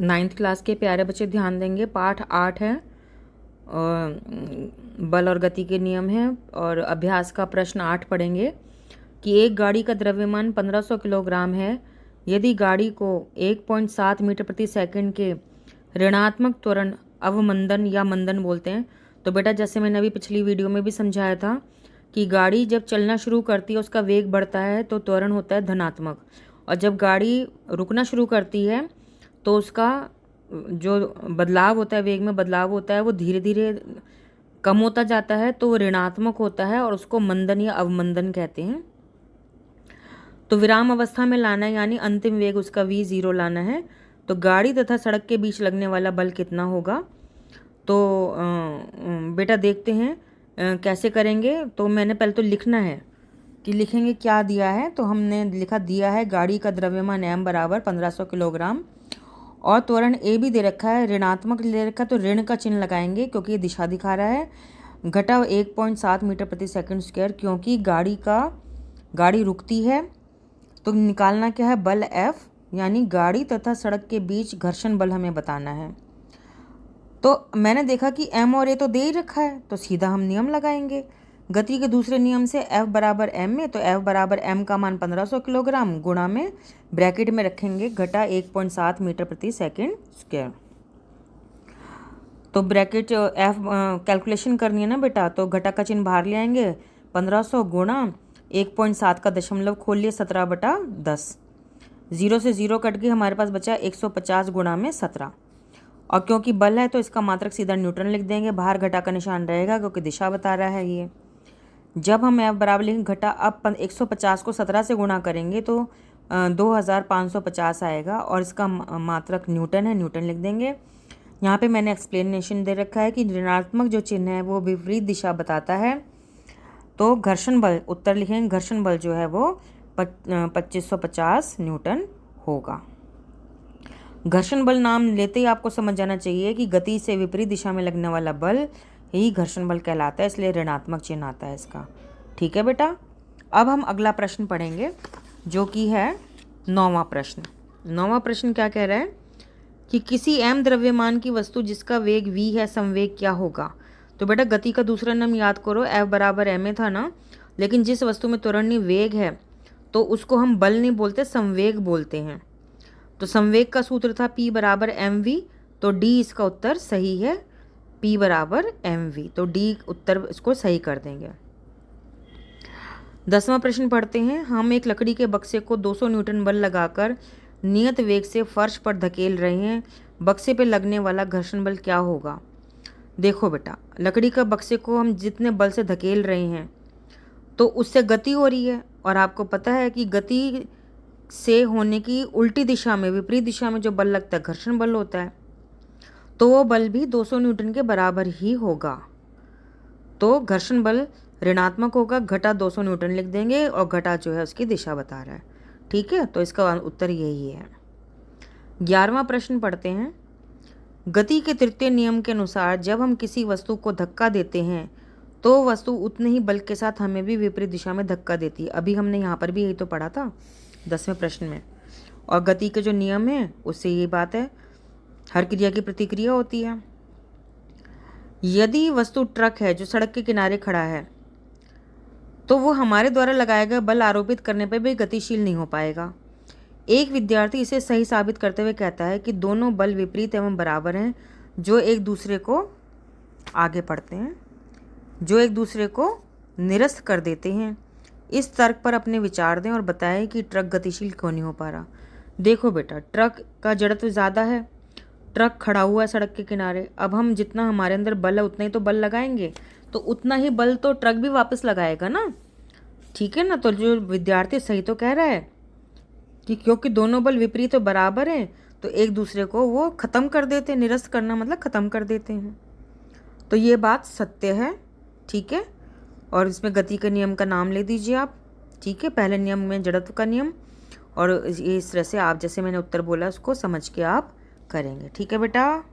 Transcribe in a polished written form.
9th class के प्यारे बच्चे ध्यान देंगे। पाठ 8 है और बल और गति के नियम हैं। और अभ्यास का प्रश्न 8 पढ़ेंगे कि एक गाड़ी का द्रव्यमान 1500 किलोग्राम है। यदि गाड़ी को 1.7 मीटर प्रति सेकंड के ऋणात्मक त्वरण अवमंदन या मंदन बोलते हैं। तो बेटा जैसे मैंने अभी पिछली वीडियो में भी समझाया था कि गाड़ी जब चलना शुरू करती है उसका वेग बढ़ता है तो त्वरण होता है धनात्मक, और जब गाड़ी रुकना शुरू करती है तो उसका जो बदलाव होता है, वेग में बदलाव होता है, वो धीरे धीरे कम होता जाता है तो वो ऋणात्मक होता है और उसको मंदन या अवमंदन कहते हैं। तो विराम अवस्था में लाना है यानी अंतिम वेग उसका v0 लाना है। तो गाड़ी तथा सड़क के बीच लगने वाला बल कितना होगा? तो बेटा देखते हैं कैसे करेंगे। तो मैंने पहले तो लिखना है कि लिखेंगे क्या दिया है। तो हमने लिखा दिया है गाड़ी का द्रव्यमान m बराबर 1500 किलोग्राम और त्वरण a भी दे रखा है, ऋणात्मक ले रखा है तो ऋण का चिन्ह लगाएंगे क्योंकि ये दिशा दिखा रहा है। घटा 1.7 मीटर प्रति सेकंड स्क्वायर क्योंकि गाड़ी रुकती है। तो निकालना क्या है? बल F यानी गाड़ी तथा सड़क के बीच घर्षण बल हमें बताना है। तो मैंने देखा कि m और a तो दे ही रखा है तो सीधा हम नियम लगाएंगे गति के दूसरे नियम से। F बराबर m में तो F बराबर m का मान 1500 किलोग्राम गुणा में ब्रैकेट में रखेंगे घटा 1.7 मीटर प्रति सेकंड स्क्वायर। तो ब्रैकेट F कैलकुलेशन करनी है ना बेटा, तो घटा का चिन्ह बाहर ले आएंगे। 1500 गुणा 1.7 का दशमलव खोल लिए 17/10, 0 से 0 कट गई, हमारे पास बचा 150 गुणा में 17। और क्योंकि बल है तो इसका मात्रक सीधा न्यूटन लिख देंगे, बाहर घटा का निशान रहेगा क्योंकि दिशा बता रहा है ये। जब हम F बराबर लिखेंगे घटा, अब 150 को 17 से गुणा करेंगे तो 2550 आएगा और इसका मात्रक न्यूटन है, न्यूटन लिख देंगे। यहाँ पे मैंने एक्सप्लेनेशन दे रखा है कि ऋणात्मक जो चिन्ह है वो विपरीत दिशा बताता है। तो घर्षण बल उत्तर लिखेंगे, घर्षण बल जो है वो 2550 न्यूटन होगा। घर्षण बल नाम लेते ही आपको समझ जाना चाहिए कि गति से विपरीत दिशा में लगने वाला बल ही घर्षण बल कहलाता है, इसलिए ऋणात्मक चिन्ह आता है इसका। ठीक है बेटा, अब हम अगला प्रश्न पढ़ेंगे जो कि है 9वां प्रश्न। 9वां प्रश्न क्या कह रहा है कि किसी m द्रव्यमान की वस्तु जिसका वेग v है, संवेग क्या होगा? तो बेटा गति का दूसरा नियम याद करो, F बराबर m था ना, लेकिन जिस वस्तु में त्वरणीय वेग है तो उसको हम बल नहीं बोलते, संवेग बोलते हैं। तो संवेग का सूत्र था P बराबर mv, तो D इसका उत्तर सही है, P बराबर mv, तो D उत्तर इसको सही कर देंगे। 10वां प्रश्न पढ़ते हैं। हम एक लकड़ी के बक्से को 200 न्यूटन बल लगाकर नियत वेग से फर्श पर धकेल रहे हैं, बक्से पे लगने वाला घर्षण बल क्या होगा? देखो बेटा, लकड़ी का बक्से को हम जितने बल से धकेल रहे हैं तो उससे गति हो रही है, और आपको पता है कि गति से होने की उल्टी दिशा में, विपरीत दिशा में जो बल लगता है घर्षण बल होता है, तो वो बल भी 200 न्यूटन के बराबर ही होगा। तो घर्षण बल ऋणात्मक होगा, घटा 200 न्यूटन लिख देंगे और घटा जो है उसकी दिशा बता रहा है। ठीक है, तो इसका उत्तर यही है। 11वां प्रश्न पढ़ते हैं। गति के तृतीय नियम के अनुसार जब हम किसी वस्तु को धक्का देते हैं तो वस्तु उतने ही बल के साथ हमें भी विपरीत दिशा में धक्का देती है। अभी हमने यहाँ पर भी यही तो पढ़ा था 10वें प्रश्न में। और गति के जो नियम है उससे ये बात है, हर क्रिया की प्रतिक्रिया होती है। यदि वस्तु ट्रक है जो सड़क के किनारे खड़ा है तो वो हमारे द्वारा लगाया गया बल आरोपित करने पर भी गतिशील नहीं हो पाएगा। एक विद्यार्थी इसे सही साबित करते हुए कहता है कि दोनों बल विपरीत एवं बराबर हैं जो एक दूसरे को आगे बढ़ते हैं, जो एक दूसरे को निरस्त कर देते हैं। इस तर्क पर अपने विचार दें और बताएं कि ट्रक गतिशील क्यों नहीं हो पा रहा। देखो बेटा, ट्रक का जड़त्व ज़्यादा है, ट्रक खड़ा हुआ है सड़क के किनारे, अब हम जितना हमारे अंदर बल है उतना ही तो बल लगाएंगे, तो उतना ही बल तो ट्रक भी वापस लगाएगा ना। ठीक है ना, तो जो विद्यार्थी सही तो कह रहा है कि क्योंकि दोनों बल विपरीत और बराबर हैं तो एक दूसरे को वो ख़त्म कर देते हैं, निरस्त करना मतलब ख़त्म कर देते हैं। तो ये बात सत्य है। ठीक है, और इसमें गति के नियम का नाम ले दीजिए आप। ठीक है, पहले नियम में जड़त्व का नियम, और इस तरह से आप जैसे मैंने उत्तर बोला उसको समझ के आप करेंगे। ठीक है बेटा।